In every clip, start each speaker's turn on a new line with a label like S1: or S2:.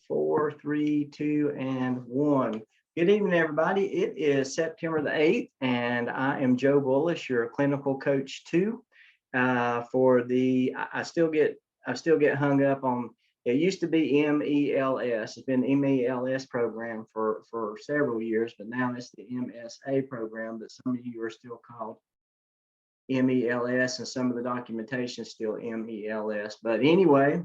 S1: 4, 3, 2, and 1. Good evening, everybody. It is September the 8th, and I am Joe Bullish, your clinical coach 2. For the, I still get hung up on. It used to be MELS. It's been MELS program for several years, but now it's the MSA program that some of you are still called MELS, and some of the documentation is still MELS. But anyway,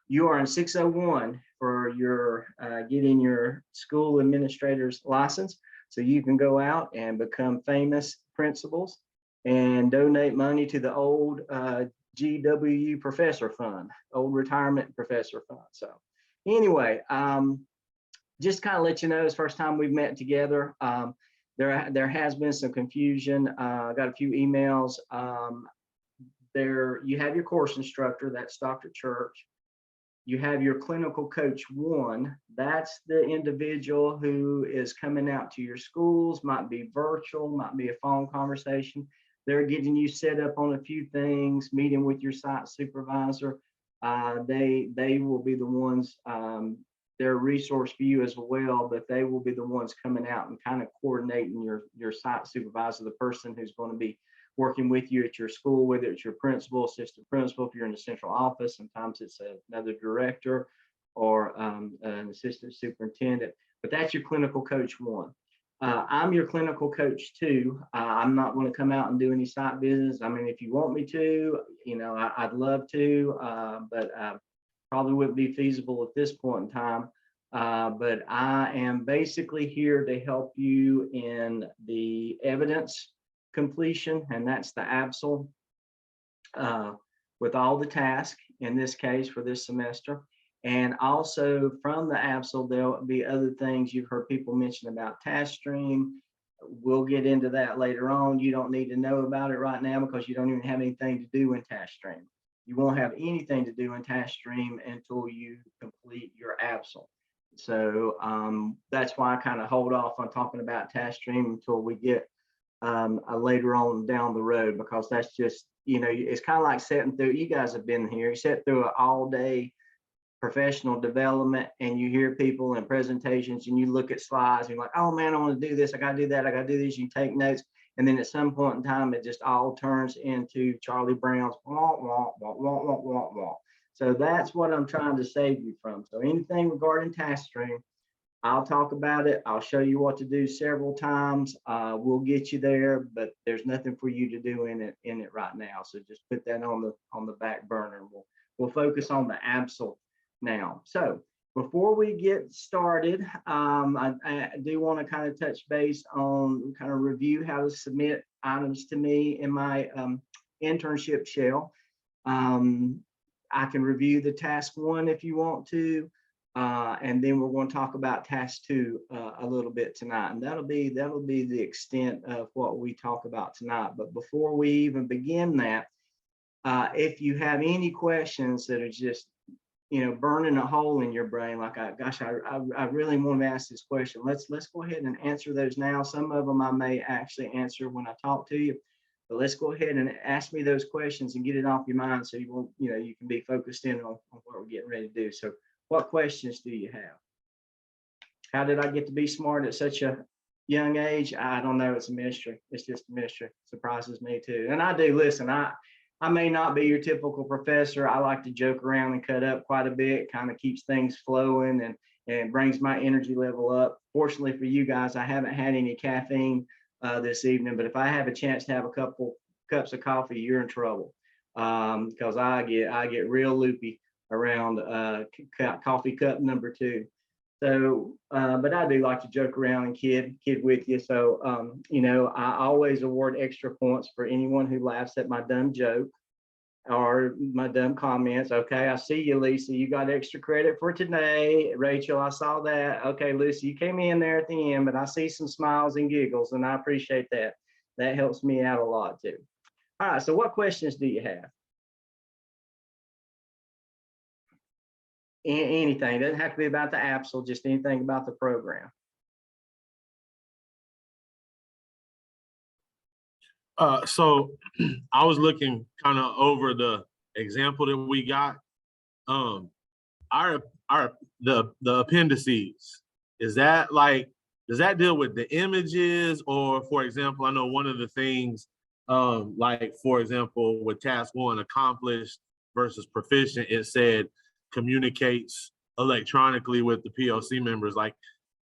S1: you are in 601 for your getting your school administrator's license, so you can go out and become famous principals and donate money to the old GW professor fund, old retirement professor fund. So anyway, just kind of let you know, it's the first time we've met together. There has been some confusion. I got a few emails. There you have your course instructor, that's Dr. Church. You have your clinical coach 1. That's the individual who is coming out to your schools, might be virtual, might be a phone conversation. They're getting you set up on a few things, meeting with your site supervisor. They will be the ones, they're a resource for you as well, but they will be the ones coming out and kind of coordinating your site supervisor, the person who's going to be working with you at your school, whether it's your principal, assistant principal, if you're in the central office. Sometimes it's another director or an assistant superintendent, but that's your clinical coach 1. I'm your clinical coach 2. I'm not going to come out and do any site visits. I mean, if you want me to, you know, I'd love to, but probably wouldn't be feasible at this point in time. But I am basically here to help you in the evidence completion, and that's the ABSL, with all the tasks in this case for this semester. And also from the ABSL, there'll be other things you've heard people mention about task stream. We'll get into that later on. You don't need to know about it right now because you don't even have anything to do in task stream. You won't have anything to do in task stream until you complete your ABSL. So that's why I kind of hold off on talking about task stream until we get later on down the road, because that's just, you know, it's kind of like sitting through, you guys have been here, you sit through an all-day professional development and you hear people in presentations and you look at slides and you're like, oh man, I want to do this, I got to do that, I got to do this. You take notes, and then at some point in time it just all turns into Charlie Brown's wah, wah, wah, wah, wah, wah, wah. So that's what I'm trying to save you from. So anything regarding task stream, I'll talk about it. I'll show you what to do several times. We'll get you there, but there's nothing for you to do in it right now. So just put that on the back burner. We'll focus on the ABSL now. So before we get started, I do want to kind of touch base on, kind of review how to submit items to me in my internship shell. I can review the task 1 if you want to. And then we're going to talk about task 2 a little bit tonight, and that'll be the extent of what we talk about tonight. But before we even begin that, if you have any questions that are just, you know, burning a hole in your brain, like, I really want to ask this question, let's go ahead and answer those now. Some of them I may actually answer when I talk to you, but let's go ahead and ask me those questions and get it off your mind, so you won't, you know, you can be focused in on what we're getting ready to do. So what questions do you have? How did I get to be smart at such a young age? I don't know. It's a mystery. It's just a mystery. Surprises me too. And I do, listen, I may not be your typical professor. I like to joke around and cut up quite a bit. Kind of keeps things flowing and brings my energy level up. Fortunately for you guys, I haven't had any caffeine this evening, but if I have a chance to have a couple cups of coffee, you're in trouble, because I get real loopy around coffee cup number 2. So, but I do like to joke around and kid with you. So, you know, I always award extra points for anyone who laughs at my dumb joke or my dumb comments. Okay, I see you, Lisa. You got extra credit for today. Rachel, I saw that. Okay, Lucy, you came in there at the end, but I see some smiles and giggles, and I appreciate that. That helps me out a lot too. All right, so what questions do you have? Anything. It doesn't have to be about the ABSL, just anything about the program.
S2: So I was looking kind of over the example that we got. Our the appendices, is that like, does that deal with the images? Or for example, I know one of the things, like for example, with task 1, accomplished versus proficient, it said communicates electronically with the PLC members. Like,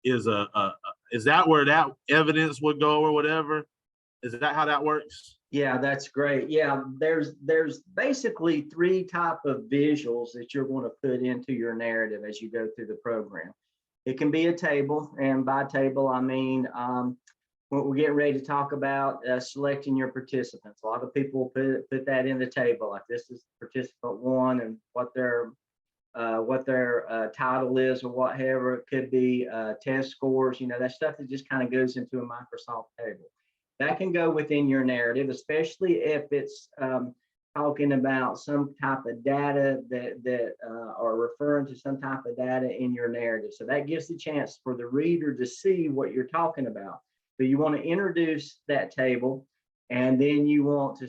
S2: is that where that evidence would go or whatever? Is that how that works?
S1: Yeah, that's great. Yeah, there's basically 3 type of visuals that you're going to put into your narrative as you go through the program. It can be a table, and by table I mean what we're getting ready to talk about, selecting your participants. A lot of people put that in the table, like this is participant 1 and what their title is or whatever. It could be test scores, that stuff that just kind of goes into a Microsoft table. That can go within your narrative, especially if it's talking about some type of data that are referring to some type of data in your narrative. So that gives the chance for the reader to see what you're talking about. So you want to introduce that table, and then you want to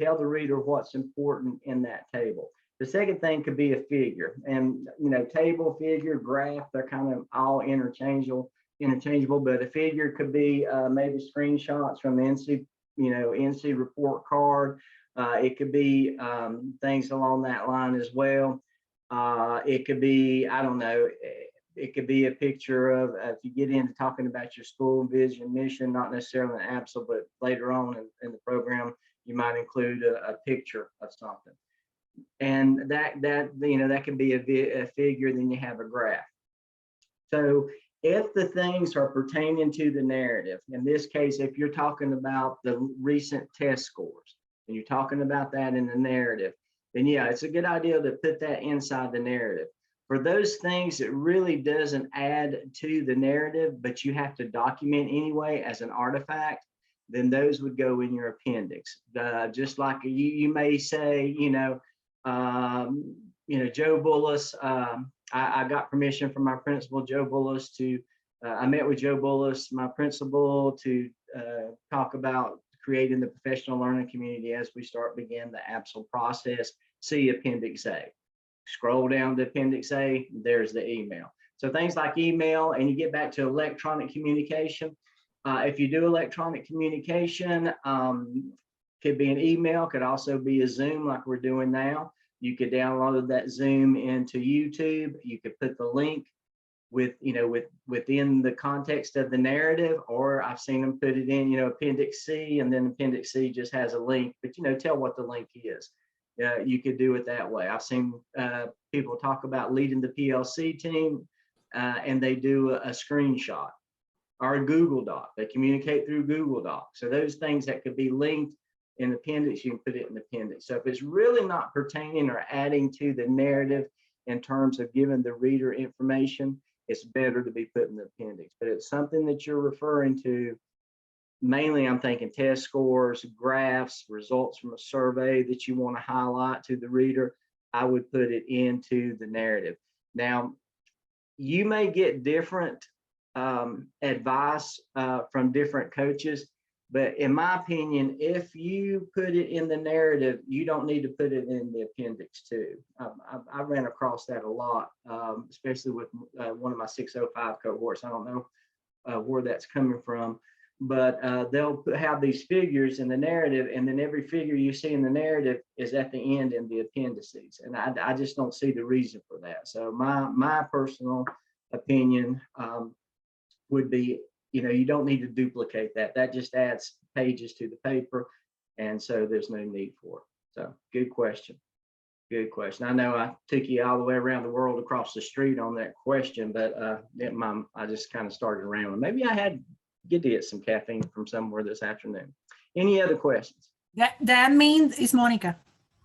S1: tell the reader what's important in that table. The second thing could be a figure, and table, figure, graph, they're kind of all interchangeable, but a figure could be maybe screenshots from the NC report card. It could be things along that line as well. It could be, I don't know, it could be a picture of, if you get into talking about your school vision, mission, not necessarily an ABSL, but later on in the program, you might include a picture of something. And that can be a figure, then you have a graph. So if the things are pertaining to the narrative, in this case, if you're talking about the recent test scores and you're talking about that in the narrative, then yeah, it's a good idea to put that inside the narrative. For those things that really doesn't add to the narrative, but you have to document anyway as an artifact, then those would go in your appendix. Just like you may say, Joe Bullis, I got permission from my principal, Joe Bullis, I met with Joe Bullis, my principal, to talk about creating the professional learning community as we begin the ABSL process. See Appendix A. Scroll down to Appendix A, there's the email. So things like email, and you get back to electronic communication. If you do electronic communication, could be an email, could also be a Zoom like we're doing now. You could download that Zoom into YouTube. You could put the link within the context of the narrative, or I've seen them put it in, Appendix C, and then Appendix C just has a link, but tell what the link is. You could do it that way. I've seen people talk about leading the PLC team, and they do a screenshot or a Google Doc. They communicate through Google Doc. So those things that could be linked in appendix, you can put it in the appendix. So if it's really not pertaining or adding to the narrative in terms of giving the reader information, it's better to be put in the appendix. But it's something that you're referring to. Mainly, I'm thinking test scores, graphs, results from a survey that you want to highlight to the reader. I would put it into the narrative. Now, you may get different advice from different coaches, but in my opinion, if you put it in the narrative, you don't need to put it in the appendix too. I ran across that a lot, especially with one of my 605 cohorts. I don't know where that's coming from, but they'll have these figures in the narrative, and then every figure you see in the narrative is at the end in the appendices. And I just don't see the reason for that. So my personal opinion would be, you don't need to duplicate that. That just adds pages to the paper. And so there's no need for it. So good question. Good question. I know I took you all the way around the world across the street on that question, but I just kind of started around. Maybe I had to get some caffeine from somewhere this afternoon. Any other questions?
S3: That means, it's Monica.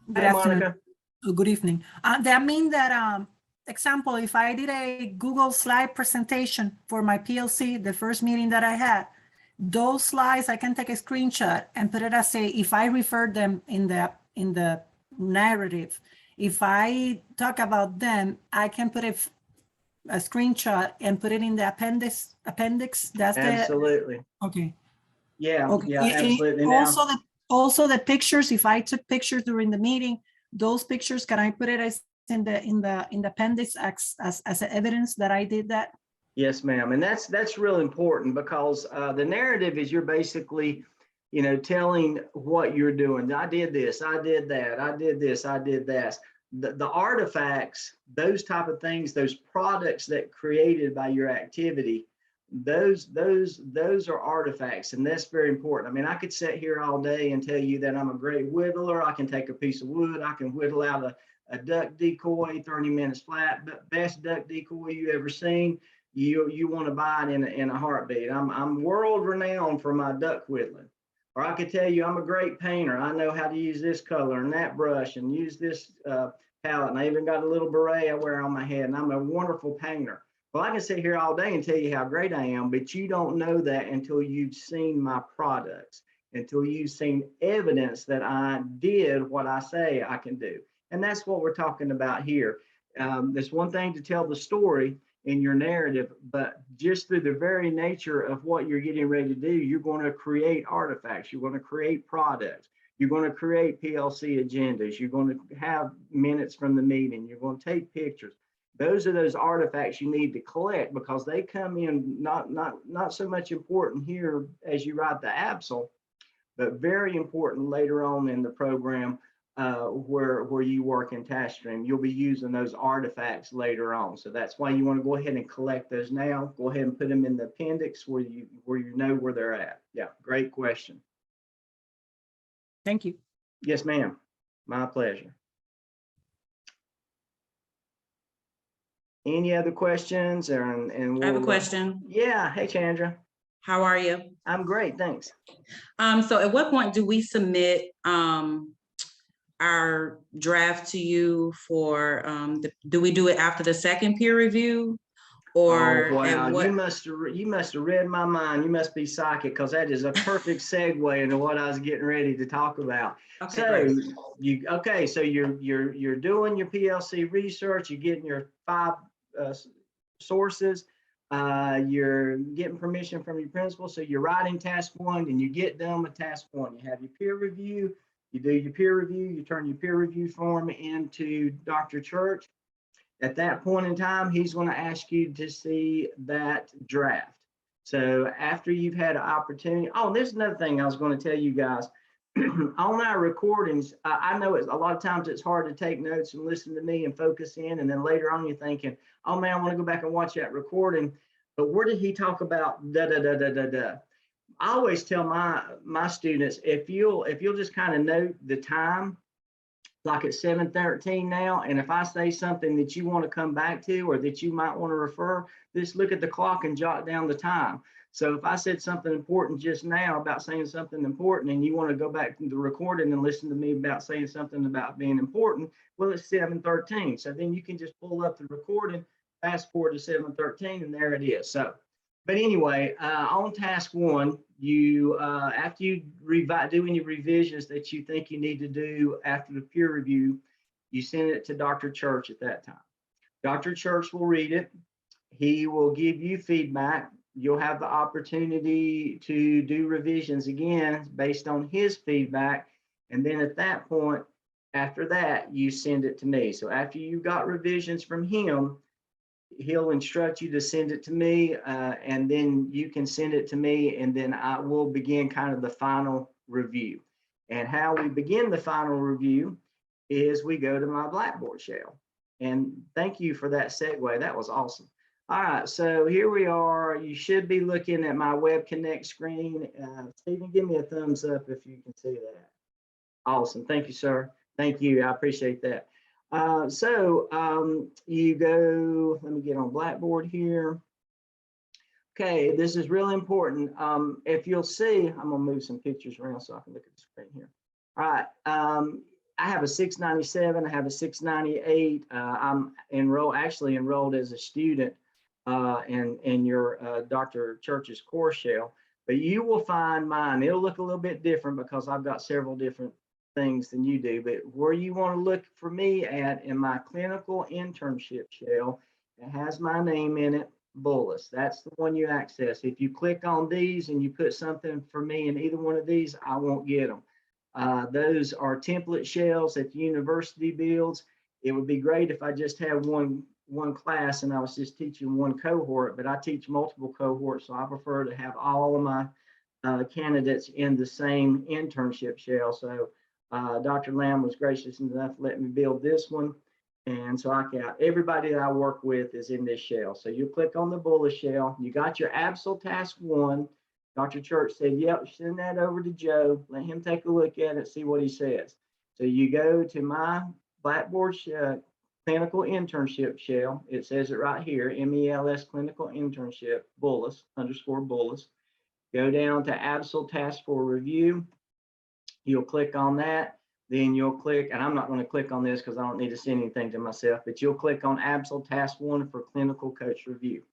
S3: Good afternoon.
S1: Monica.
S3: Good evening. That means that, example, if I did a Google slide presentation for my PLC, the first meeting that I had, those slides, I can take a screenshot and put it as if I refer them in the narrative. If I talk about them, I can put a screenshot and put it in the appendix. That's
S1: absolutely.
S3: Okay.
S1: Yeah.
S3: Okay.
S1: Yeah. Absolutely.
S3: Also the pictures. If I took pictures during the meeting, those pictures, can I put it as in the appendix as evidence that I did that?
S1: Yes, ma'am. And that's real important because the narrative is you're basically, telling what you're doing. I did this, I did that, I did this, I did that. The artifacts, those type of things, those products that created by your activity, those are artifacts, and that's very important. I mean, I could sit here all day and tell you that I'm a great whittler. I can take a piece of wood, I can whittle out a duck decoy, 30 minutes flat, but best duck decoy you ever seen. You want to buy it in a heartbeat. I'm world renowned for my duck whittling. Or I could tell you I'm a great painter. I know how to use this color and that brush and use this palette. And I even got a little beret I wear on my head, and I'm a wonderful painter. Well, I can sit here all day and tell you how great I am, but you don't know that until you've seen my products, until you've seen evidence that I did what I say I can do. And that's what we're talking about here. There's one thing to tell the story in your narrative, but just through the very nature of what you're getting ready to do, you're going to create artifacts, you're going to create products, you're going to create PLC agendas, you're going to have minutes from the meeting, you're going to take pictures. Those are those artifacts you need to collect because they come in not so much important here as you write the ABSL, but very important later on in the program where you work in task stream. You'll be using those artifacts later on. So that's why you want to go ahead and collect those now. Go ahead and put them in the appendix where you know where they're at. Yeah, great question.
S3: Thank you.
S1: Yes, ma'am. My pleasure. Any other questions? And
S4: I have a question.
S1: Yeah. Hey, Chandra.
S4: How are you?
S1: I'm great. Thanks.
S4: So at what point do we submit our draft to you for, do we do it after the second peer review? Or
S1: oh, wow,
S4: what?
S1: you must have read my mind. You must be psychic because that is a perfect segue into what I was getting ready to talk about.
S4: Okay,
S1: So you're doing your PLC research, you're getting your 5 sources, you're getting permission from your principal, so you're writing task 1 and you get done with task 1. You have your peer review, you do your peer review, you turn your peer review form into Dr. Church. At that point in time, he's going to ask you to see that draft. So after you've had an opportunity, oh, there's another thing I was going to tell you guys. On our recordings, I know a lot of times it's hard to take notes and listen to me and focus in, and then later on you're thinking, oh man, I want to go back and watch that recording, but where did he talk about da da da da da da? I always tell my students, if you'll just kind of note the time, like at 7:13 now, and if I say something that you want to come back to or that you might want to refer, just look at the clock and jot down the time. So if I said something important just now about saying something important and you want to go back to the recording and listen to me about saying something about being important, well, it's 7:13. So then you can just pull up the recording, fast forward to 7:13, and there it is. So, but anyway, on task 1, you after you do any revisions that you think you need to do after the peer review, you send it to Dr. Church at that time. Dr. Church will read it. He will give you feedback. You'll have the opportunity to do revisions again based on his feedback. And then at that point, after that, you send it to me. So after you got revisions from him, he'll instruct you to send it to me, and then you can send it to me, and then I will begin kind of the final review. And how we begin the final review is we go to my Blackboard shell. And thank you for that segue. That was awesome. All right, so here we are. You should be looking at my Web Connect screen. Stephen, give me a thumbs up if you can see that. Awesome. Thank you, sir. Thank you. I appreciate that. You go, let me get on Blackboard here. Okay, this is really important. If you'll see, I'm gonna move some pictures around so I can look at the screen here. All right, I have a 697, I have a 698. I'm actually enrolled as a student in your Dr. Church's course shell, but you will find mine. It'll look a little bit different because I've got several different things than you do, but where you want to look for me at in my clinical internship shell, it has my name in it, Bullis. That's the one you access. If you click on these and you put something for me in either one of these, I won't get them. Those are template shells that the university builds, it would be great if I just had one class and I was just teaching one cohort, but I teach multiple cohorts, so I prefer to have all of my candidates in the same internship shell. So Dr. Lamb was gracious enough to let me build this one. And so everybody that I work with is in this shell. So you click on the bullet shell. You got your Absol Task 1. Dr. Church said, yep, send that over to Joe. Let him take a look at it, see what he says. So you go to my Blackboard clinical internship shell. It says it right here, MELS clinical internship, Bullis, _Bullis. Go down to Absol Task for Review. You'll click on that. Then you'll click, and I'm not going to click on this because I don't need to send anything to myself, but you'll click on Absol Task 1 for Clinical Coach Review.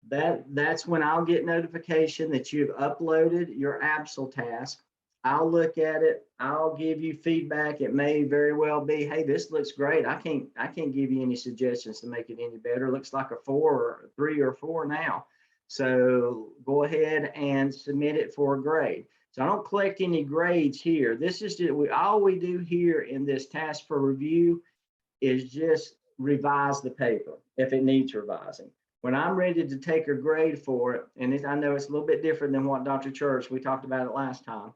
S1: That's when I'll get notification that you've uploaded your Absol task. I'll look at it. I'll give you feedback. It may very well be, hey, this looks great. I can't give you any suggestions to make it any better. It looks like a 4 or 3 or 4 now. So go ahead and submit it for a grade. So I don't collect any grades here. This is just, all we do here in this task for review is just revise the paper if it needs revising. When I'm ready to take a grade for it, and I know it's a little bit different than what Dr. Church, we talked about it last time,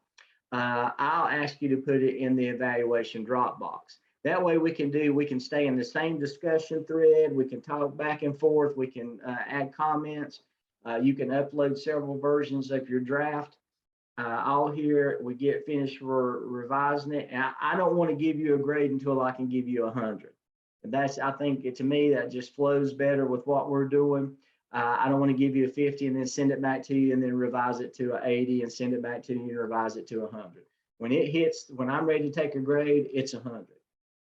S1: I'll ask you to put it in the evaluation Dropbox. That way we can stay in the same discussion thread. We can talk back and forth. We can add comments. You can upload several versions of your draft. All here, we get finished for revising it. And I don't want to give you a grade until I can give you 100. And I think to me, that just flows better with what we're doing. I don't want to give you a 50 and then send it back to you and then revise it to an 80 and send it back to you and revise it to 100. When I'm ready to take a grade, it's 100.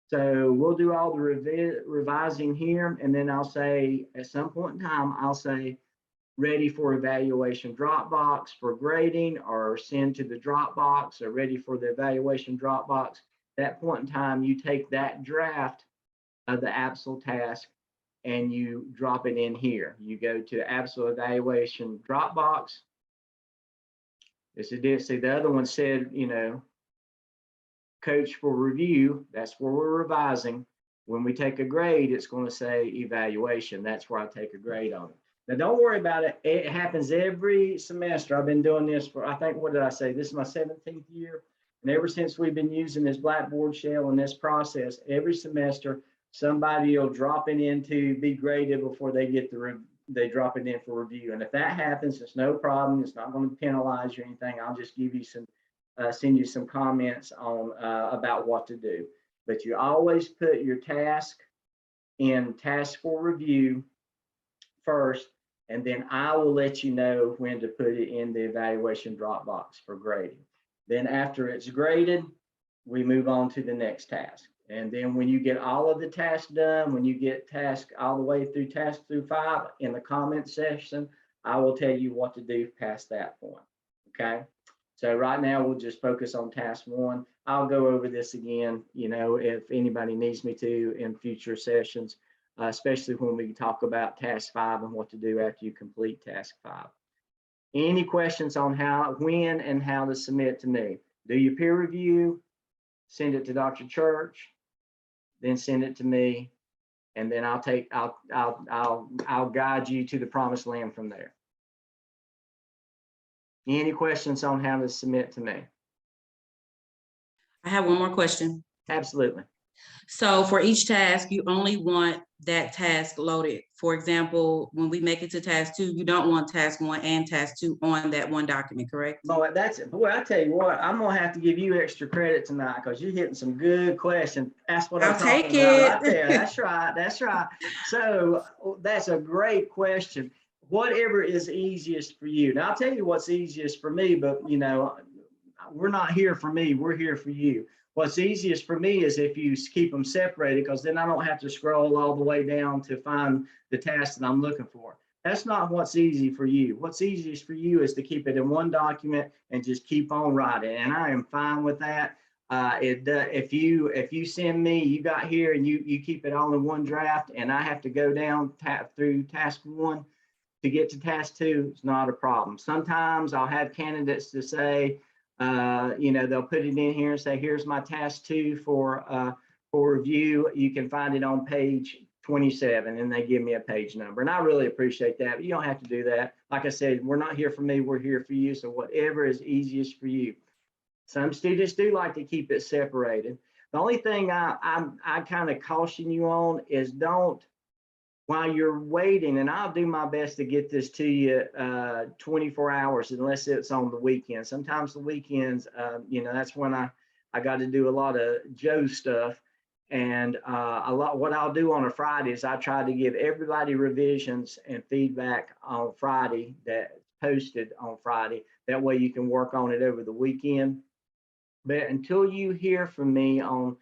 S1: So we'll do all the revising here. And then I'll say, at some point in time, I'll say, ready for evaluation Dropbox for grading, or send to the Dropbox, or ready for the evaluation Dropbox. At that point in time, you take that draft of the Absol task and you drop it in here. You go to Absol evaluation Dropbox. This is see, the other one said, coach for review. That's where we're revising. When we take a grade, it's going to say evaluation. That's where I take a grade on it. Now, don't worry about it. It happens every semester. I've been doing this for, I think, what did I say? This is my 17th year. And ever since we've been using this Blackboard shell and this process, every semester, somebody will drop it in to be graded before they get they drop it in for review. And if that happens, it's no problem. It's not going to penalize you or anything. I'll just give you send you some comments on about what to do. But you always put your task in task for review first, and then I will let you know when to put it in the evaluation Dropbox for grading. Then after it's graded, we move on to the next task. And then when you get all of the tasks done, when you get task all the way through task through 5 in the comment section, I will tell you what to do past that point. Okay. So right now we'll just focus on task 1. I'll go over this again, if anybody needs me to in future sessions, especially when we talk about task 5 and what to do after you complete task 5. Any questions on when and how to submit to me? Do your peer review, send it to Dr. Church, then send it to me, and then I'll guide you to the promised land from there. Any questions on how to submit to me?
S4: I have one more question.
S1: Absolutely.
S4: So for each task, you only want that task loaded. For example, when we make it to task 2, you don't want task 1 and task 2 on that one document, correct?
S1: Boy, I tell you what, I'm gonna have to give you extra credit tonight because you're hitting some good questions. That's what I'm talking about right there. That's right. That's right. So that's a great question. Whatever is easiest for you. Now I'll tell you what's easiest for me, but we're not here for me. We're here for you. What's easiest for me is if you keep them separated, because then I don't have to scroll all the way down to find the task that I'm looking for. That's not what's easy for you. What's easiest for you is to keep it in one document and just keep on writing. And I am fine with that. If you send me, you got here and you keep it all in one draft, and I have to go down through task 1 to get to task 2, it's not a problem. Sometimes I'll have candidates to say, they'll put it in here and say, here's my task 2 for for review. You can find it on page 27, and they give me a page number. And I really appreciate that, but you don't have to do that. Like I said, we're not here for me, we're here for you. So whatever is easiest for you. Some students do like to keep it separated. The only thing I kind of caution you on is don't, while you're waiting, and I'll do my best to get this to you 24 hours, unless it's on the weekend. Sometimes the weekends, that's when I got to do a lot of Joe stuff. And what I'll do on a Friday is I try to give everybody revisions and feedback on Friday that's posted on Friday. That way you can work on it over the weekend. But until you hear from me on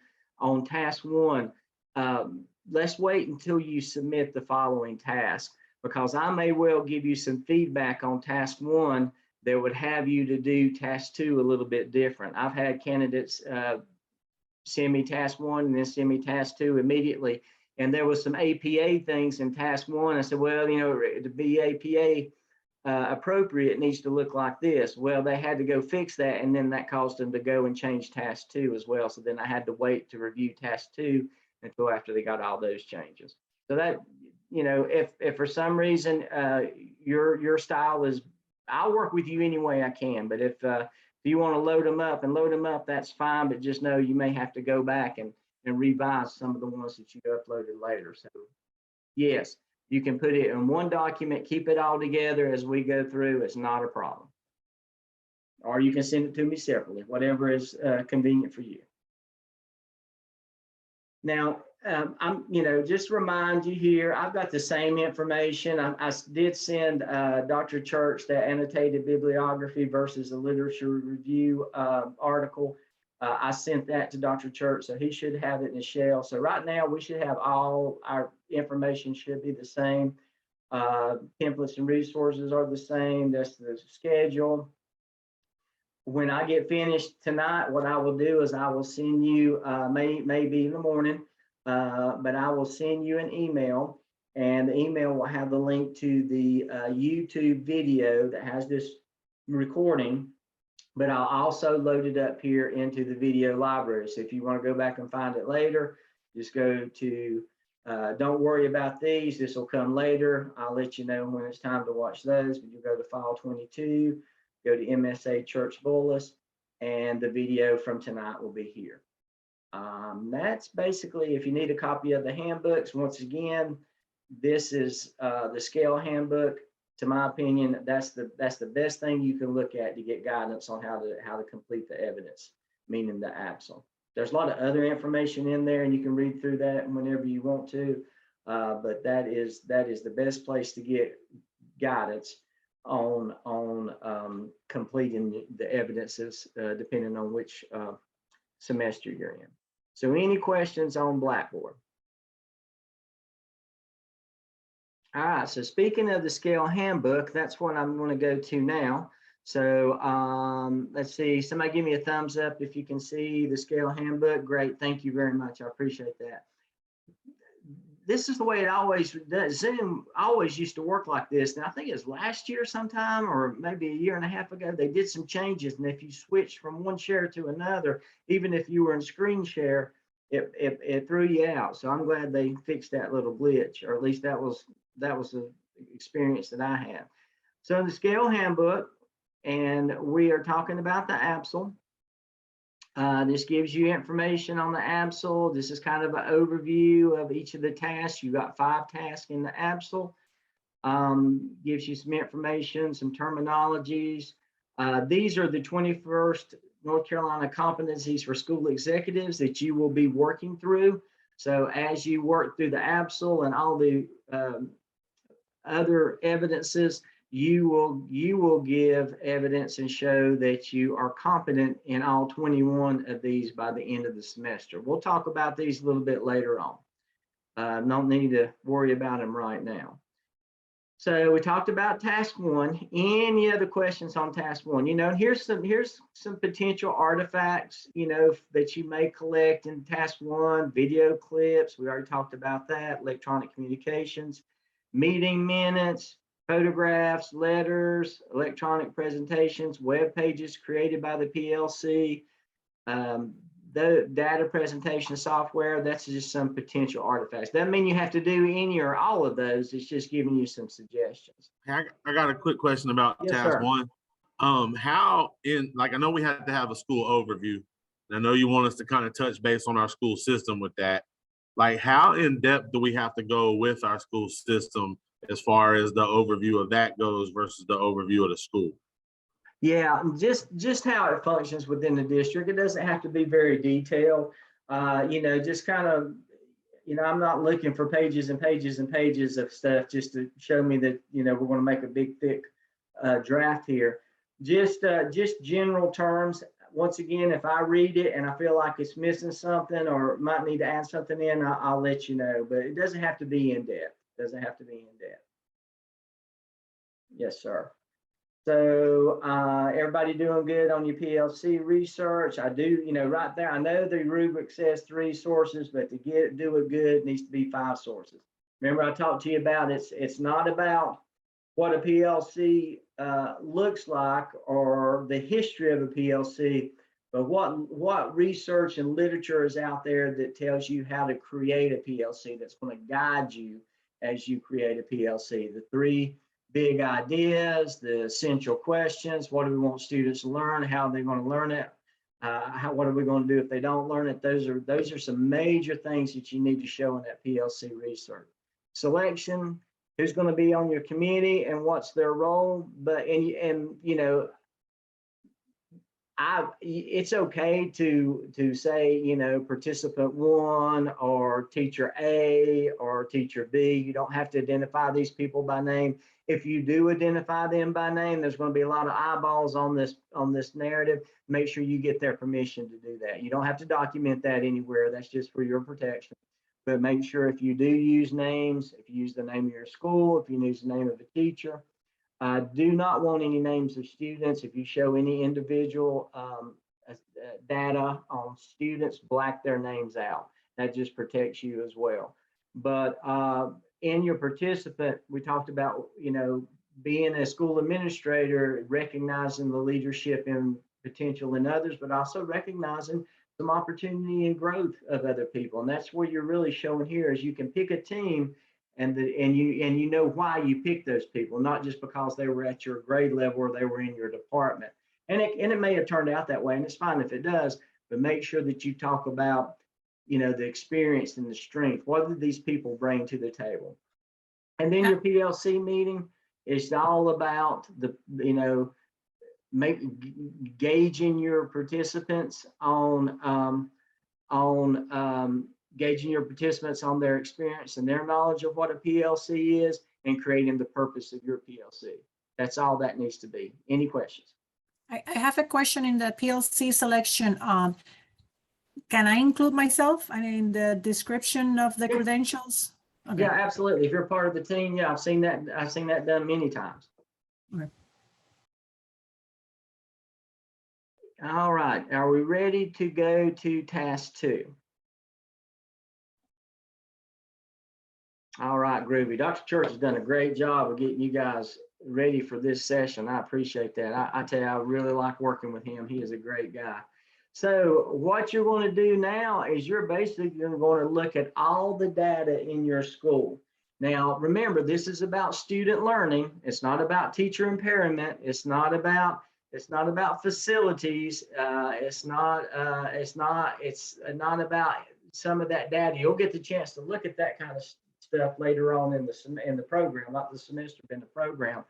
S1: task 1, let's wait until you submit the following task, because I may well give you some feedback on task 1 that would have you to do task 2 a little bit different. I've had candidates send me task 1 and then send me task 2 immediately. And there was some APA things in task 1. I said, well, to be APA appropriate, it needs to look like this. Well, they had to go fix that, and then that caused them to go and change task 2 as well. So then I had to wait to review task 2 until after they got all those changes. So that, if for some reason your style is, I'll work with you any way I can. But if you want to load them up, that's fine. But just know you may have to go back and revise some of the ones that you uploaded later. So yes, you can put it in one document, keep it all together as we go through. It's not a problem. Or you can send it to me separately, whatever is convenient for you. Now, I'm, just remind you here, I've got the same information. I did send Dr. Church that annotated bibliography versus a literature review article. I sent that to Dr. Church, so he should have it in the shell. So right now we should have all our information should be the same. Templates and resources are the same. That's the schedule. When I get finished tonight, what I will do is I will send you, maybe in the morning, but I will send you an email, and the email will have the link to the YouTube video that has this recording, but I'll also load it up here into the video library. So if you want to go back and find it later, just go to, don't worry about these, this will come later. I'll let you know when it's time to watch those, but you go to file 22, go to MSA Church Bolus, and the video from tonight will be here. That's basically, if you need a copy of the handbooks, once again, this is the scale handbook. To my opinion, that's the best thing you can look at to get guidance on how to complete the evidence, meaning the APSL. There's a lot of other information in there, and you can read through that whenever you want to, but that is the best place to get guidance on completing the evidences, depending on which semester you're in. So any questions on Blackboard? All right, so speaking of the scale handbook, that's what I'm going to go to now. So let's see, somebody give me a thumbs up if you can see the scale handbook. Great, thank you very much, I appreciate that. This is the way it always does. Zoom always used to work like this. And I think it was last year sometime, or maybe a year and a half ago, they did some changes. And if you switched from one share to another, even if you were in screen share, it threw you out. So I'm glad they fixed that little glitch, or at least that was the experience that I had. So the scale handbook, and we are talking about the APSL. This gives you information on the APSL. This is kind of an overview of each of the tasks. You've got 5 tasks in the APSL. Gives you some information, some terminologies. These are the 21st North Carolina competencies for school executives that you will be working through. So as you work through the APSL and all the other evidences, you will give evidence and show that you are competent in all 21 of these by the end of the semester. We'll talk about these a little bit later on. Don't need to worry about them right now. So we talked about task 1. Any other questions on task 1? Here's some potential artifacts, that you may collect in task 1. Video clips, we already talked about that. Electronic communications, meeting minutes, photographs, letters, electronic presentations, web pages created by the PLC, the data presentation software, that's just some potential artifacts. Doesn't mean you have to do any or all of those. It's just giving you some suggestions.
S2: Hey, I got a quick question about
S1: Yes,
S2: task
S1: sir.
S2: one. How like, I know we had to have a school overview. And I know you want us to kind of touch base on our school system with that. Like, how in depth do we have to go with our school system as far as the overview of that goes versus the overview of the school?
S1: Yeah, just how it functions within the district. It doesn't have to be very detailed. Just kind of, I'm not looking for pages and pages and pages of stuff just to show me that, we're going to make a big, thick draft here. Just general terms. Once again, if I read it and I feel like it's missing something or might need to add something in, I'll let you know. But it doesn't have to be in depth. It doesn't have to be in depth. Yes, sir. So everybody doing good on your PLC research? I do, right there, I know the rubric says 3 sources, but to do it good, it needs to be 5 sources. Remember I talked to you about it's not about what a PLC looks like or the history of a PLC, but what research and literature is out there that tells you how to create a PLC that's going to guide you as you create a PLC. The 3 big ideas, the essential questions, what do we want students to learn, how are they going to learn it, what are we going to do if they don't learn it. Those are some major things that you need to show in that PLC research. Selection, who's going to be on your committee and what's their role, but it's okay to say, participant 1 or teacher A or teacher B. You don't have to identify these people by name. If you do identify them by name, there's going to be a lot of eyeballs on this narrative. Make sure you get their permission to do that. You don't have to document that anywhere. That's just for your protection. But make sure if you do use names, if you use the name of your school, if you use the name of a teacher, do not want any names of students. If you show any individual data on students, black their names out. That just protects you as well. But in your participant, we talked about, being a school administrator, recognizing the leadership and potential in others, but also recognizing some opportunity and growth of other people. And that's what you're really showing here is you can pick a team and you know why you picked those people, not just because they were at your grade level or they were in your department. And it may have turned out that way, and it's fine if it does, but make sure that you talk about, the experience and the strength. What did these people bring to the table? And then your PLC meeting is all about gauging your participants on gauging your participants on their experience and their knowledge of what a PLC is and creating the purpose of your PLC. That's all that needs to be. Any questions?
S3: I have a question in the PLC selection. Can I include myself in the description of the credentials? Okay.
S1: Yeah, absolutely. If you're part of the team, yeah, I've seen that done many times.
S3: Okay.
S1: All right, are we ready to go to task 2? All right, groovy. Dr. Church has done a great job of getting you guys ready for this session. I appreciate that. I tell you, I really like working with him. He is a great guy. So what you're going to do now is you're basically going to look at all the data in your school. Now, remember, this is about student learning. It's not about teacher impairment. It's not about facilities. It's not about some of that data. You'll get the chance to look at that kind of stuff later on in the program, not the semester, but in the program.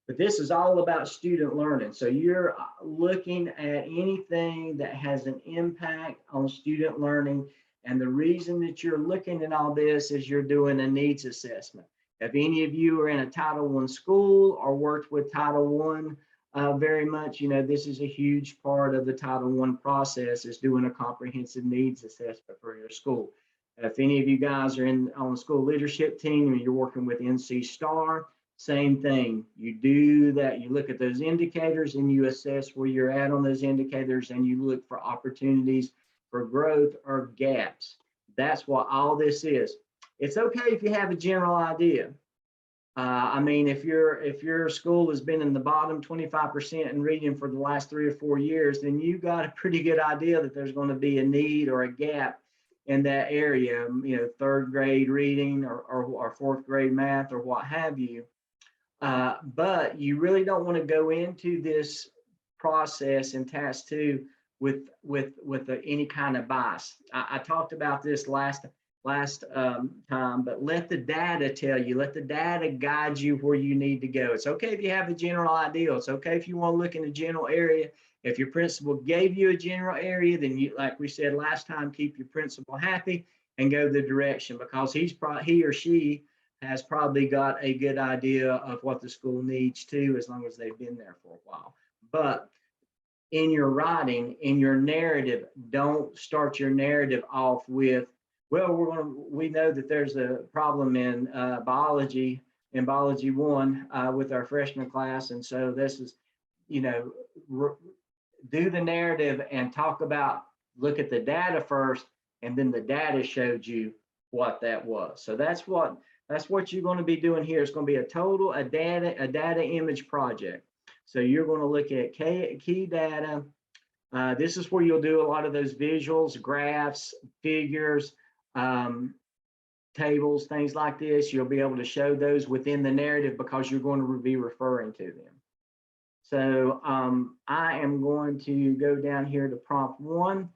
S1: But this is all about student learning. So you're looking at anything that has an impact on student learning. And the reason that you're looking at all this is you're doing a needs assessment. If any of you are in a Title I school or worked with Title I very much, this is a huge part of the Title I process, is doing a comprehensive needs assessment for your school. If any of you guys are on the school leadership team and you're working with NC STAR, same thing. You do that. You look at those indicators and you assess where you're at on those indicators and you look for opportunities for growth or gaps. That's what all this is. It's okay if you have a general idea, I mean, if your school has been in the bottom 25% in reading for the last 3 or 4 years, then you got a pretty good idea that there's going to be a need or a gap in that area, you know, 3rd grade reading or 4th grade math or what have you. But you really don't want to go into this process in task 2 with any kind of bias. I talked about this last time, but let the data tell you, let the data guide you where you need to go. It's okay if you have a general idea. It's okay if you want to look in a general area. If your principal gave you a general area, then you, like we said last time, keep your principal happy and go the direction, because he or she has probably got a good idea of what the school needs too, as long as they've been there for a while. But in your writing, in your narrative, don't start your narrative off with, well, we know that there's a problem in biology 1 with our freshman class, and so this is, you know, do the narrative and talk about, look at the data first, and then the data showed you what that was. So that's what you're going to be doing here. It's going to be a data image project. So you're going to look at key data. This is where you'll do a lot of those visuals, graphs, figures, tables, things like this. You'll be able to show those within the narrative because you're going to be referring to them. So I am going to go down here to prompt 1.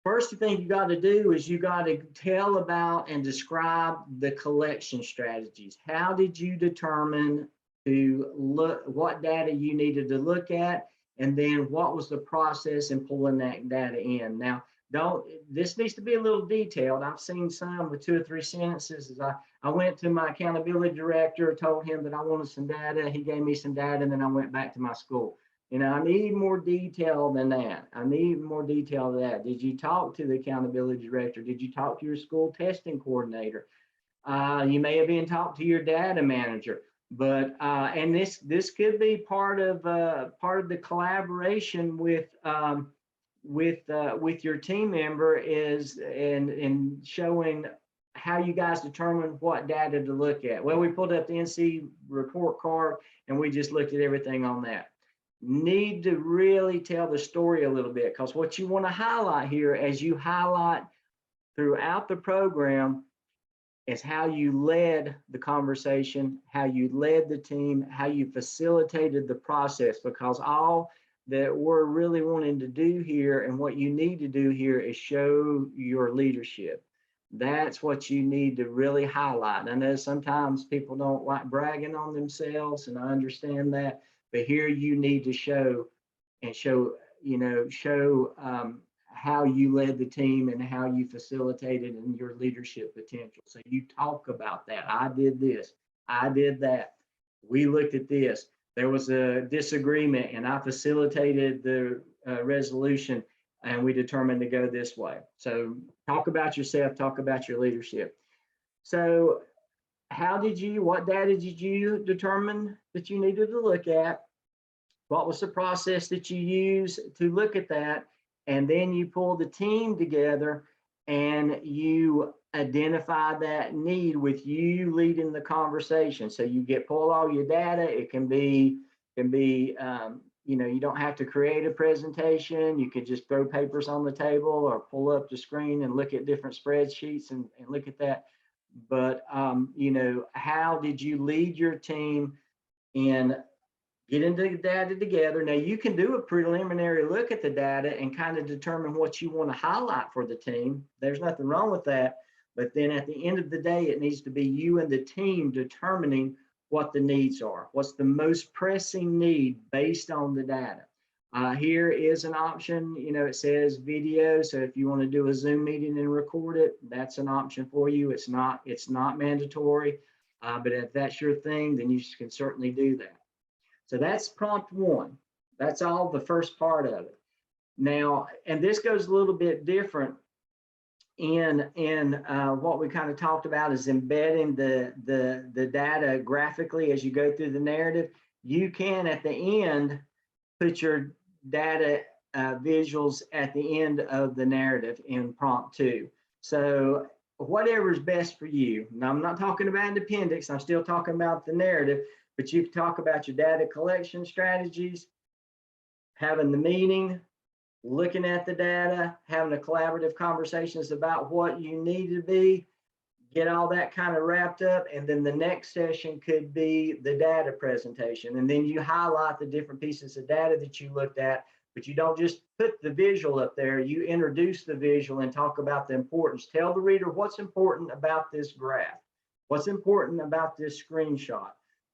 S1: First thing you got to do is you got to tell about and describe the collection strategies. How did you determine to look what data you needed to look at, and then what was the process in pulling that data in? Now, this needs to be a little detailed. I've seen some with 2 or 3 sentences. As I went to my accountability director, told him that I wanted some data. He gave me some data, and then I went back to my school. You know, I need more detail than that. I need more detail than that. Did you talk to the accountability director? Did you talk to your school testing coordinator? You may have even talked to your data manager. But and this could be part of the collaboration with your team member is in showing how you guys determine what data to look at. Well, we pulled up the NC report card and we just looked at everything on that. Need to really tell the story a little bit, because what you want to highlight here, as you highlight throughout the program, is how you led the conversation, how you led the team, how you facilitated the process, because all that we're really wanting to do here and what you need to do here is show your leadership. That's what you need to really highlight. I know sometimes people don't like bragging on themselves, and I understand that, but here you need to show how you led the team and how you facilitated and your leadership potential. So you talk about that. I did this, I did that. We looked at this. There was a disagreement and I facilitated the resolution, and we determined to go this way. So talk about yourself, talk about your leadership. So what data did you determine that you needed to look at? What was the process that you used to look at that? And then you pull the team together and you identify that need with you leading the conversation. So you pull all your data. It can be you don't have to create a presentation. You could just throw papers on the table or pull up the screen and look at different spreadsheets and look at that. But how did you lead your team in getting the data together? Now you can do a preliminary look at the data and kind of determine what you want to highlight for the team. There's nothing wrong with that. But then at the end of the day, it needs to be you and the team determining what the needs are. What's the most pressing need based on the data? Here is an option, it says video. So if you want to do a Zoom meeting and record it, that's an option for you. It's not mandatory, but if that's your thing, then you can certainly do that. So that's prompt 1. That's all the first part of it. Now, and this goes a little bit different in what we kind of talked about is embedding the data graphically as you go through the narrative. You can at the end put your data visuals at the end of the narrative in prompt 2. So whatever's best for you. Now, I'm not talking about an appendix. I'm still talking about the narrative, but you can talk about your data collection strategies, having the meeting, looking at the data, having a collaborative conversations about what you need to be, get all that kind of wrapped up. And then the next session could be the data presentation. And then you highlight the different pieces of data that you looked at, but you don't just put the visual up there. You introduce the visual and talk about the importance. Tell the reader what's important about this graph, what's important about this screenshot.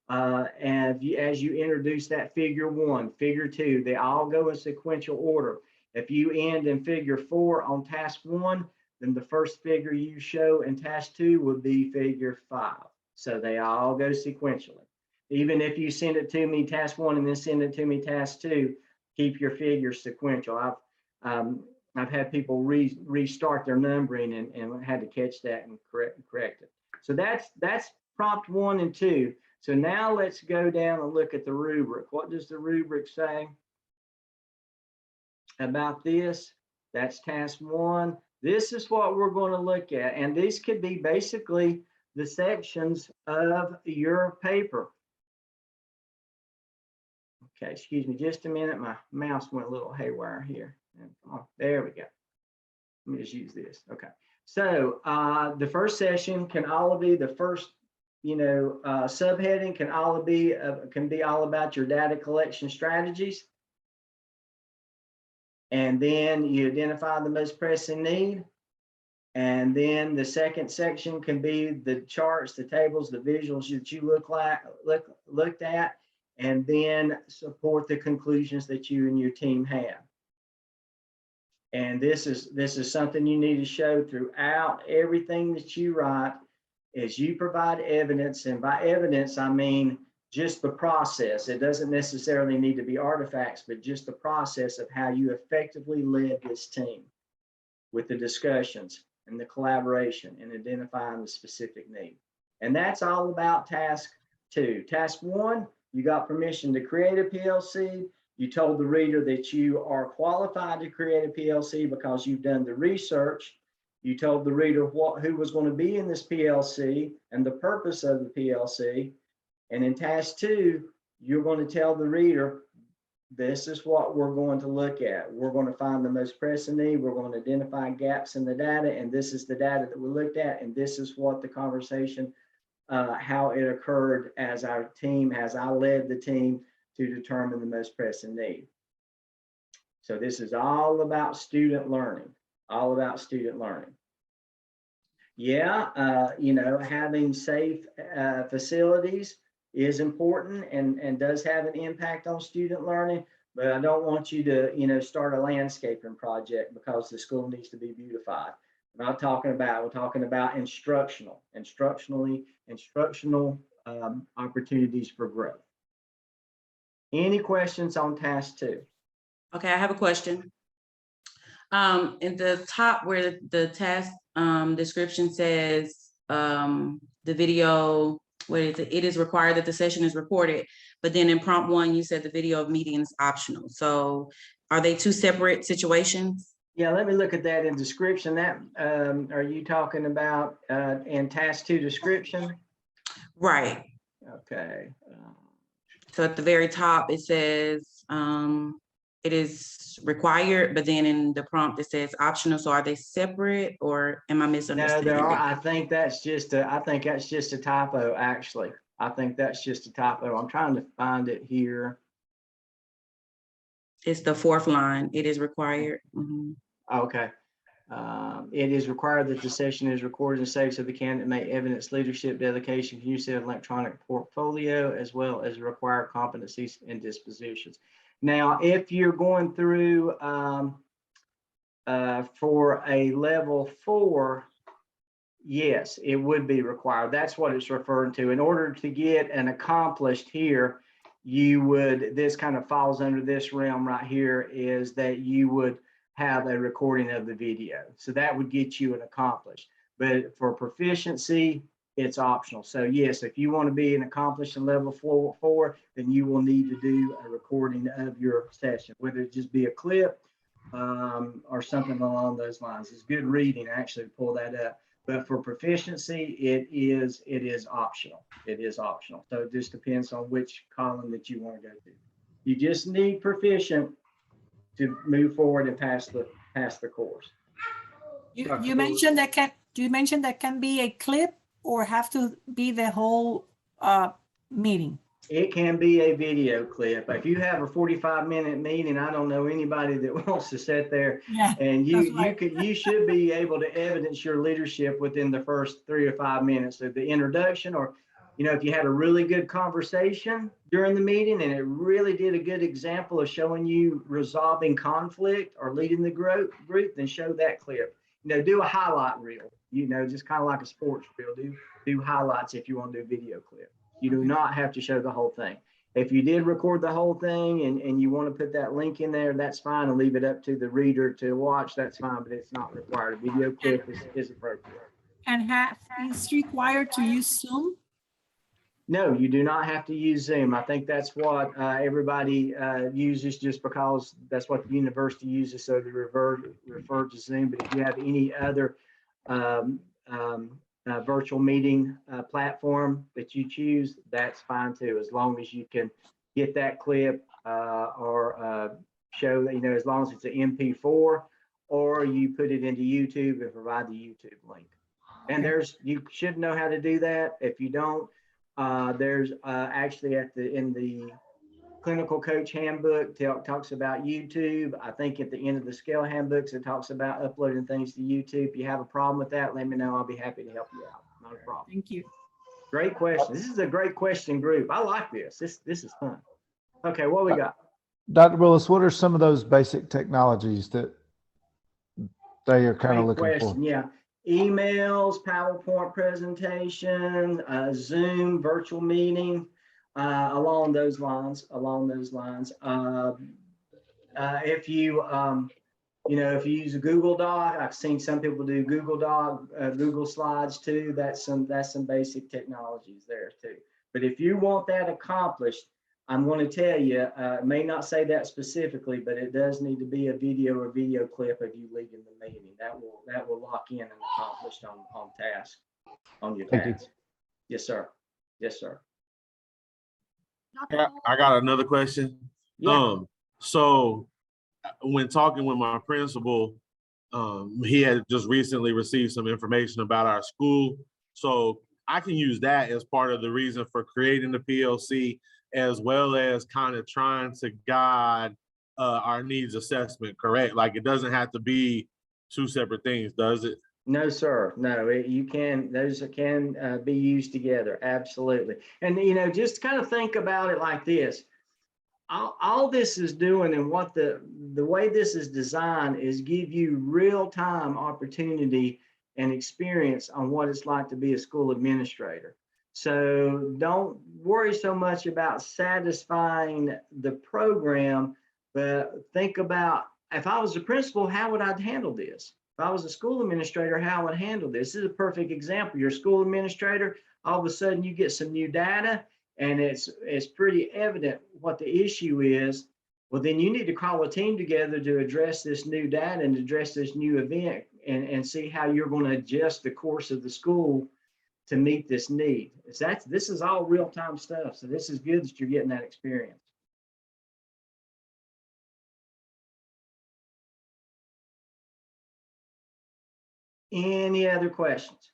S1: And as you introduce that figure 1, figure 2, they all go in sequential order. If you end in figure 4 on task 1, then the first figure you show in task 2 would be figure 5. So they all go sequentially. Even if you send it to me task 1 and then send it to me task 2, keep your figures sequential. I've had people restart their numbering and had to catch that and correct it. So that's prompt 1 and 2. So now let's go down and look at the rubric. What does the rubric say about this? That's task 1. This is what we're going to look at. And these could be basically the sections of your paper. Okay, excuse me just a minute. My mouse went a little haywire here. Oh, there we go. Let me just use this. Okay. So the first session can all be the first, subheading can be all about your data collection strategies. And then you identify the most pressing need. And then the second section can be the charts, the tables, the visuals that you looked at, and then support the conclusions that you and your team have. And this is something you need to show throughout everything that you write, is you provide evidence. And by evidence, I mean just the process. It doesn't necessarily need to be artifacts, but just the process of how you effectively led this team with the discussions and the collaboration and identifying the specific need. And that's all about task 2. Task 1, you got permission to create a PLC. You told the reader that you are qualified to create a PLC because you've done the research. You told the reader who was going to be in this PLC and the purpose of the PLC. And in task 2, you're going to tell the reader, this is what we're going to look at. We're going to find the most pressing need. We're going to identify gaps in the data. And this is the data that we looked at. And this is what the conversation, how it occurred as our team, as I led the team to determine the most pressing need. So this is all about student learning, all about student learning. Yeah, having safe facilities is important and does have an impact on student learning, but I don't want you to, start a landscaping project because the school needs to be beautified. We're not talking about, we're talking about instructional opportunities for growth. Any questions on task 2?
S4: Okay, I have a question. In the top where the task description says the video, what is it? It is required that the session is recorded, but then in prompt 1, you said the video of meeting is optional. So are they 2 separate situations?
S1: Yeah, let me look at that in description. That are you talking about in task 2 description?
S4: Right.
S1: Okay.
S4: So at the very top, it says it is required, but then in the prompt, it says optional. So are they separate, or am I
S1: No,
S4: misunderstanding?
S1: there are. I think that's just a typo, actually. I think that's just a typo. I'm trying to find it here.
S4: It's the 4th line. It is required. Mm-hmm.
S1: Okay. It is required that the session is recorded and saved so the candidate may evidence leadership, dedication, use of electronic portfolio, as well as required competencies and dispositions. Now, if you're going through for a level 4, yes, it would be required. That's what it's referring to. In order to get an accomplished here, this kind of falls under this realm right here, is that you would have a recording of the video. So that would get you an accomplished. But for proficiency, it's optional. So yes, if you want to be an accomplished in level 4, then you will need to do a recording of your session, whether it just be a clip or something along those lines. It's good reading actually to pull that up. But for proficiency, it is optional. It is optional. So it just depends on which column that you want to go to. You just need proficient to move forward and pass the course.
S3: You mentioned that can be a clip or have to be the whole meeting.
S1: It can be a video clip. If you have a 45-minute meeting, I don't know anybody that wants to sit there.
S3: Yeah,
S1: And
S3: that's right.
S1: you should be able to evidence your leadership within the first 3 or 5 minutes of the introduction, or, if you had a really good conversation during the meeting and it really did a good example of showing you resolving conflict or leading the group, then show that clip. Do a highlight reel, just kind of like a sports reel. Do highlights if you want to do a video clip. You do not have to show the whole thing. If you did record the whole thing and you want to put that link in there, that's fine, and leave it up to the reader to watch, that's fine, but it's not required. A video clip is appropriate.
S3: And is required to use Zoom?
S1: No, you do not have to use Zoom. I think that's what everybody uses, just because that's what the university uses, so they refer to Zoom. But if you have any other virtual meeting platform that you choose, that's fine too, as long as you can get that clip or show that, as long as it's an MP4, or you put it into YouTube and provide the YouTube link. And you should know how to do that. If you don't, there's actually in the clinical coach handbook talks about YouTube. I think at the end of the scale handbooks, it talks about uploading things to YouTube. If you have a problem with that, let me know. I'll be happy to help you out. Not a problem.
S3: Thank you.
S1: Great question. This is a great question group. I like this. This is fun. Okay, what we got?
S5: Dr. Willis, what are some of those basic technologies that they are kind of
S1: Great
S5: looking
S1: question.
S5: for?
S1: Yeah. Emails, PowerPoint presentation, Zoom, virtual meeting, along those lines. If you if you use a Google Doc, I've seen some people do Google Doc, Google Slides too. That's some basic technologies there too. But if you want that accomplished, I'm going to tell you, it may not say that specifically, but it does need to be a video or video clip of you leading the meeting. That will lock in and accomplished on task, on your
S5: Thank you.
S1: task. Yes, sir. Yes, sir.
S2: I got another question.
S1: Yeah.
S2: So when talking with my principal, he had just recently received some information about our school. So I can use that as part of the reason for creating the PLC, as well as kind of trying to guide our needs assessment, correct? Like, it doesn't have to be two separate things, does it?
S1: No, sir. No, those can be used together. Absolutely. And, just kind of think about it like this. All this is doing, and what the way this is designed, is give you real-time opportunity and experience on what it's like to be a school administrator. So don't worry so much about satisfying the program, but think about, if I was a principal, how would I handle this? If I was a school administrator, how would I handle this? This is a perfect example. You're a school administrator, all of a sudden you get some new data, and it's pretty evident what the issue is. Well, then you need to call a team together to address this new data and address this new event, and see how you're going to adjust the course of the school to meet this need. This is all real-time stuff. So this is good that you're getting that experience. Any other questions?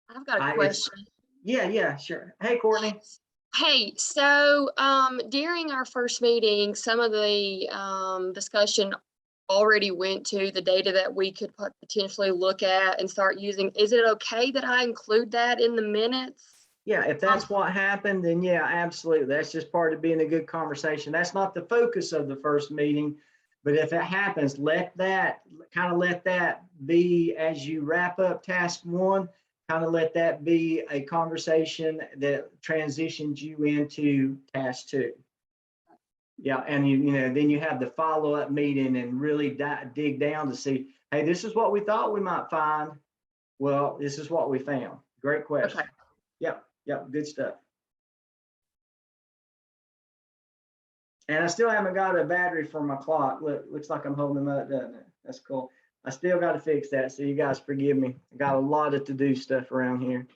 S6: I've got a question.
S1: Yeah, sure. Hey, Courtney.
S6: Hey, so during our first meeting, some of the discussion already went to the data that we could potentially look at and start using. Is it okay that I include that in the minutes?
S1: Yeah, if that's what happened, then yeah, absolutely. That's just part of being a good conversation. That's not the focus of the first meeting, but if it happens, let that be, as you wrap up task one, kind of let that be a conversation that transitions you into task two. Yeah, and then you have the follow-up meeting and really dig down to see, hey, this is what we thought we might find. Well, this is what we found. Great question.
S6: Okay.
S1: Yep, good stuff. And I still haven't got a battery for my clock. Looks like I'm holding them up, doesn't it? That's cool. I still got to fix that. So you guys forgive me. I got a lot of to-do stuff around here.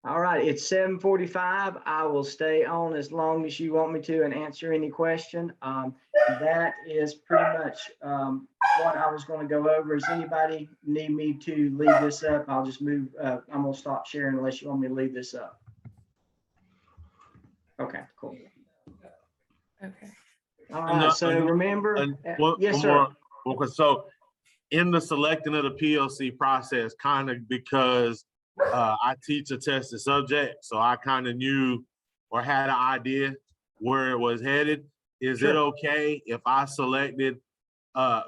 S1: All right, it's 7:45. I will stay on as long as you want me to and answer any question. That is pretty much what I was going to go over. Does anybody need me to leave this up? I'll just move. I'm going to stop sharing unless you want me to leave this up. Okay, cool.
S7: Okay.
S1: All right, so remember, yes, sir.
S2: So in the selecting of the PLC process, kind of because I teach a tested subject, so I kind of knew or had an idea where it was headed. Is it okay if I selected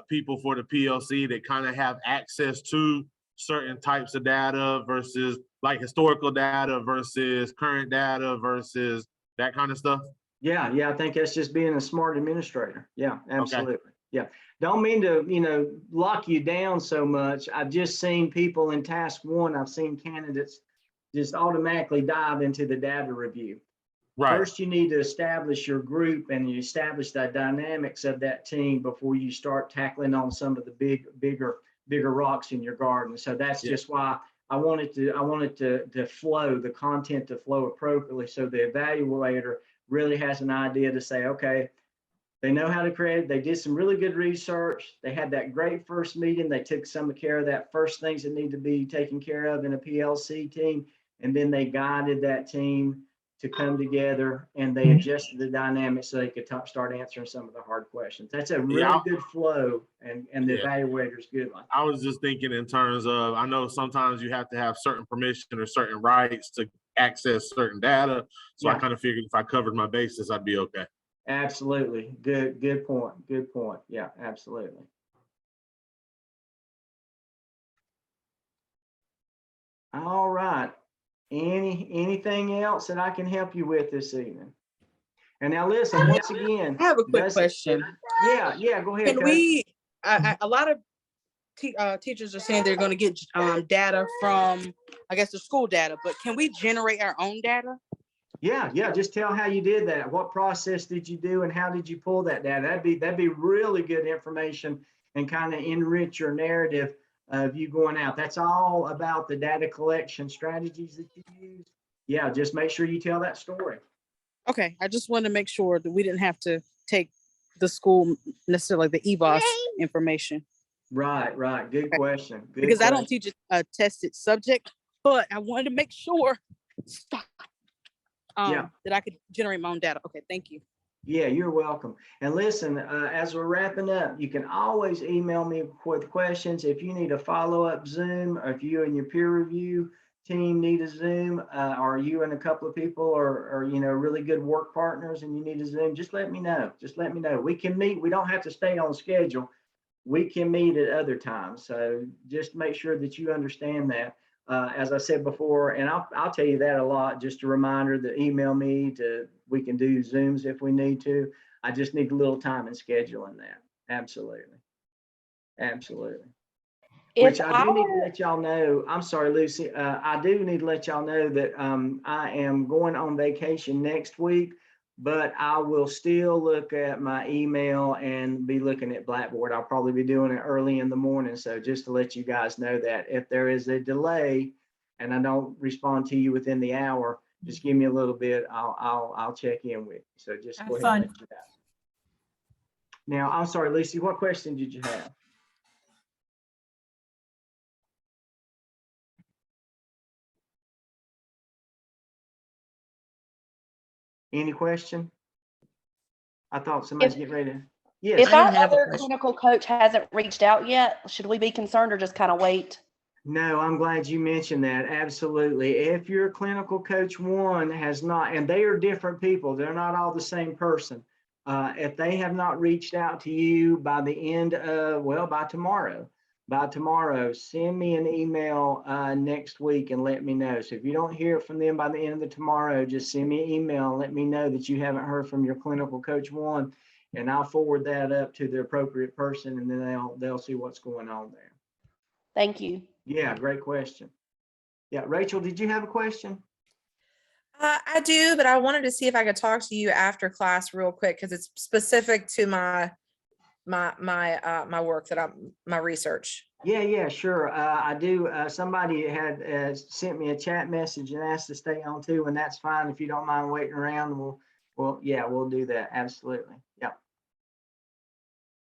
S2: people for the PLC that kind of have access to certain types of data versus like historical data versus current data versus that kind of stuff?
S1: Yeah, I think that's just being a smart administrator. Yeah, absolutely. Okay. Yeah. Don't mean to, lock you down so much. I've just seen people in task one, I've seen candidates just automatically dive into the data review. Right. First, you need to establish your group and you establish the dynamics of that team before you start tackling on some of the bigger rocks in your garden. So that's just why I wanted to flow, the content to flow appropriately. So the evaluator really has an idea to say, okay, they know how to create, they did some really good research. They had that great first meeting. They took some care of that first things that need to be taken care of in a PLC team. And then they guided that team to come together and they adjusted the dynamics so they could start answering some of the hard questions. That's a really good flow and the evaluator's good one.
S2: I was just thinking in terms of, I know sometimes you have to have certain permission or certain rights to access certain data. So I kind of figured if I covered my bases, I'd be okay.
S1: Absolutely. Good point. Good point. Yeah, absolutely. All right. Anything else that I can help you with this evening? And now listen, once again,
S7: I have a quick question.
S1: Yeah, go ahead.
S7: Can we, a lot of teachers are saying they're going to get data from, I guess, the school data, but can we generate our own data?
S1: Yeah. Just tell how you did that. What process did you do and how did you pull that data? That'd be really good information and kind of enrich your narrative of you going out. That's all about the data collection strategies that you use. Yeah, just make sure you tell that story.
S7: Okay, I just wanted to make sure that we didn't have to take the school necessarily the EBOS information.
S1: Right. Good question.
S7: Because I don't teach a tested subject, but I wanted to make sure that I could generate my own data. Okay, thank you.
S1: Yeah, you're welcome. And listen, as we're wrapping up, you can always email me with questions. If you need a follow-up Zoom, or if you and your peer review team need a Zoom, or you and a couple of people are really good work partners and you need a Zoom, just let me know. We can meet. We don't have to stay on schedule. We can meet at other times. So just make sure that you understand that. As I said before, and I'll tell you that a lot, just a reminder to email me we can do Zooms if we need to. I just need a little time in scheduling that. Absolutely. Which I do need to let y'all know. I'm sorry, Lucy. I do need to let y'all know that I am going on vacation next week, but I will still look at my email and be looking at Blackboard. I'll probably be doing it early in the morning. So just to let you guys know that if there is a delay and I don't respond to you within the hour, just give me a little bit. I'll check in with you. So just go ahead and let you know. Now, I'm sorry, Lucy, what question did you have? Any question? I thought somebody's getting ready to. Yes.
S8: If our other clinical coach hasn't reached out yet, should we be concerned or just kind of wait?
S1: No, I'm glad you mentioned that. Absolutely. If your clinical coach one has not, and they are different people, they're not all the same person. If they have not reached out to you by the end of, by tomorrow, send me an email next week and let me know. So if you don't hear from them by the end of tomorrow, just send me an email and let me know that you haven't heard from your clinical coach one, and I'll forward that up to the appropriate person, and then they'll see what's going on there.
S8: Thank you.
S1: Yeah, great question. Yeah, Rachel, did you have a question?
S9: I do, but I wanted to see if I could talk to you after class real quick because it's specific to my my work my research.
S1: Yeah, sure. I do. Somebody had sent me a chat message and asked to stay on too, and that's fine. If you don't mind waiting around, we'll do that. Absolutely. Yeah.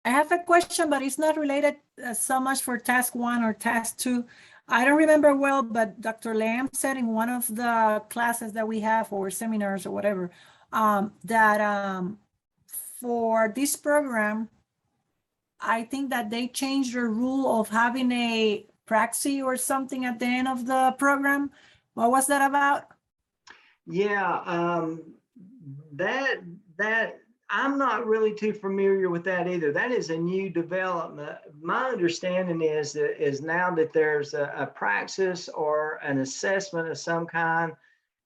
S3: I have a question, but it's not related so much for task 1 or task 2. I don't remember well, but Dr. Lamb said in one of the classes that we have or seminars or whatever, that for this program, I think that they changed the rule of having a praxis or something at the end of the program. What was that about?
S1: Yeah, that I'm not really too familiar with that either. That is a new development. My understanding is now that there's a praxis or an assessment of some kind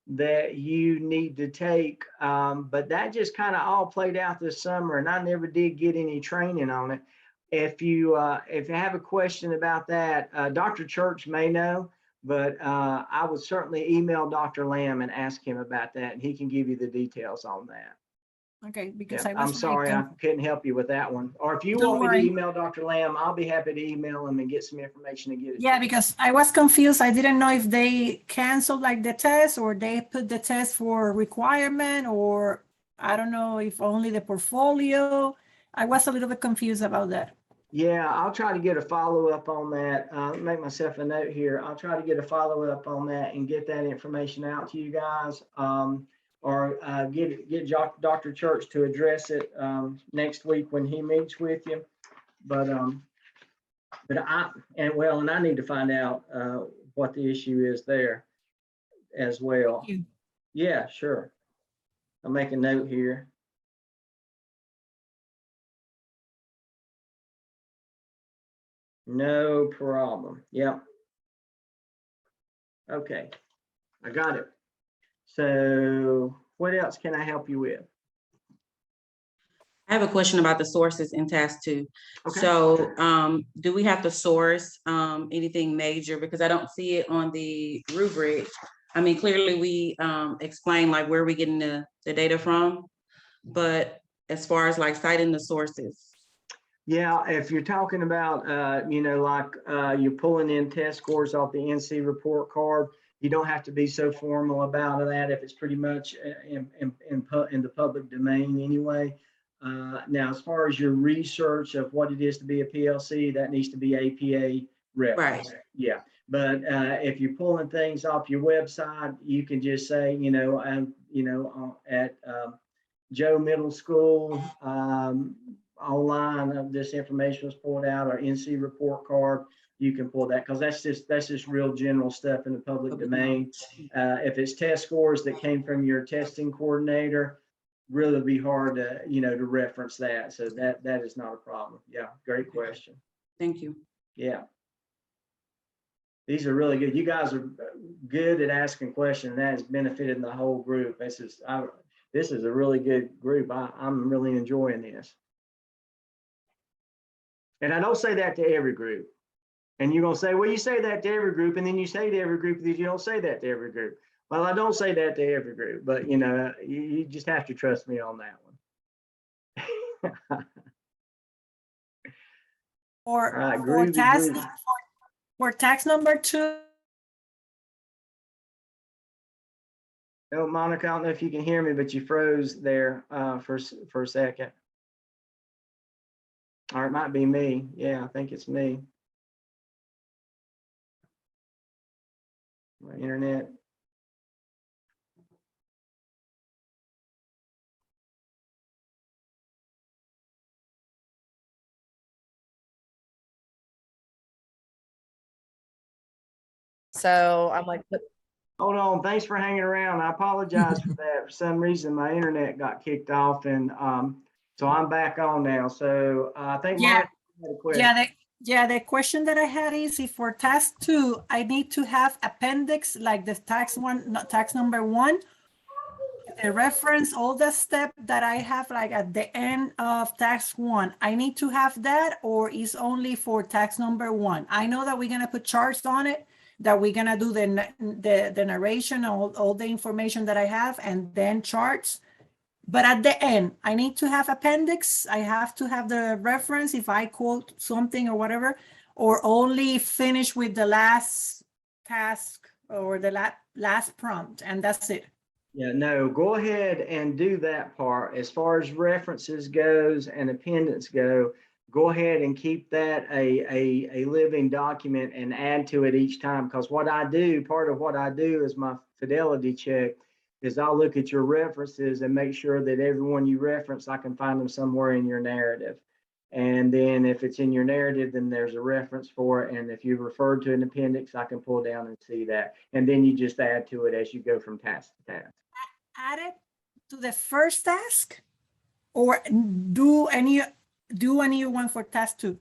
S1: that you need to take. But that just kind of all played out this summer, and I never did get any training on it. If you have a question about that, Dr. Church may know, but I would certainly email Dr. Lamb and ask him about that, and he can give you the details on that.
S3: Okay, because
S1: Yeah,
S3: I was
S1: I'm sorry, I couldn't help you with that one. Or if you
S3: Don't
S1: want me
S3: worry.
S1: to email Dr. Lamb, I'll be happy to email him and get some information and get it.
S3: Yeah, because I was confused. I didn't know if they canceled like the test or they put the test for requirement, or I don't know if only the portfolio. I was a little bit confused about that.
S1: Yeah, I'll try to get a follow-up on that. Make myself a note here. I'll try to get a follow-up on that and get that information out to you guys. Or get Dr. Church to address it next week when he meets with you. But I need to find out what the issue is there as well.
S3: Thank you.
S1: Yeah, sure. I'll make a note here. No problem. Yep. Okay, I got it. So what else can I help you with?
S4: I have a question about the sources in task 2.
S1: Okay.
S4: So do we have to source anything major? Because I don't see it on the rubric. I mean, clearly we explain like where we getting the data from, but as far as like citing the sources.
S1: Yeah, if you're talking about, you're pulling in test scores off the NC report card, you don't have to be so formal about that if it's pretty much in the public domain anyway. Now, as far as your research of what it is to be a PLC, that needs to be APA reference.
S4: Right.
S1: Yeah, but if you're pulling things off your website, you can just say, at Joe Middle School, online, this information was pulled out, or NC report card, you can pull that, because that's just real general stuff in the public domain. If it's test scores that came from your testing coordinator, really be hard to to reference that. So that is not a problem. Yeah, great question.
S4: Thank you.
S1: Yeah, these are really good. You guys are good at asking questions, and that has benefited the whole group. This is a really good group. I'm really enjoying this. And I don't say that to every group. And you're going to say, well, you say that to every group, and then you say to every group that you don't say that to every group. Well, I don't say that to every group, but you just have to trust me on that one.
S3: For tax number 2.
S1: Oh, Monica, I don't know if you can hear me, but you froze there for a second. Or it might be me. Yeah, I think it's me. My internet.
S9: So I'm like,
S1: Hold on. Thanks for hanging around. I apologize for that. For some reason, my internet got kicked off, and so I'm back on now. So I think Monica had a question.
S3: The question that I had is, if for task 2, I need to have appendix like the tax number 1, the reference, all the step that I have like at the end of task 1, I need to have that, or is only for tax number 1? I know that we're gonna put charts on it, that we're gonna do the narration, all the information that I have, and then charts. But at the end, I need to have appendix. I have to have the reference if I quote something or whatever, or only finish with the last task or the last prompt, and that's it.
S1: Yeah, no, go ahead and do that part. As far as references goes and appendix go, go ahead and keep that a living document and add to it each time. Because what I do, part of what I do is my fidelity check is I'll look at your references and make sure that everyone you reference, I can find them somewhere in your narrative. And then if it's in your narrative, then there's a reference for it. And if you refer to an appendix, I can pull down and see that. And then you just add to it as you go from task to task.
S3: Add it to the first task, or do any one for task 2?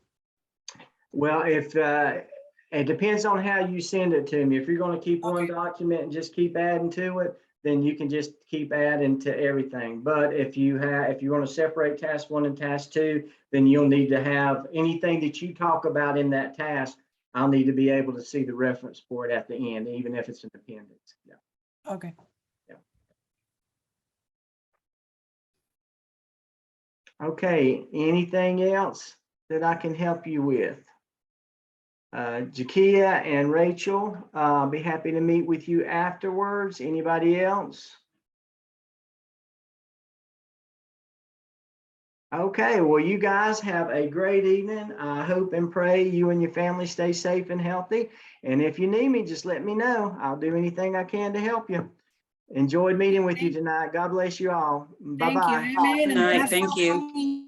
S1: Well, if it depends on how you send it to me. If you're going to keep one document and just keep adding to it, then you can just keep adding to everything. But if you want to separate task 1 and task 2, then you'll need to have anything that you talk about in that task. I'll need to be able to see the reference for it at the end, even if it's an appendix. Yeah.
S3: Okay.
S1: Okay, anything else that I can help you with? Jakia and Rachel, I'll be happy to meet with you afterwards. Anybody else? Okay, well, you guys have a great evening. I hope and pray you and your family stay safe and healthy. And if you need me, just let me know. I'll do anything I can to help you. Enjoyed meeting with you tonight. God bless you all.
S3: Thank you.
S1: Bye-bye.
S3: Amen.
S4: Good night.
S3: And
S4: Thank you.
S3: you.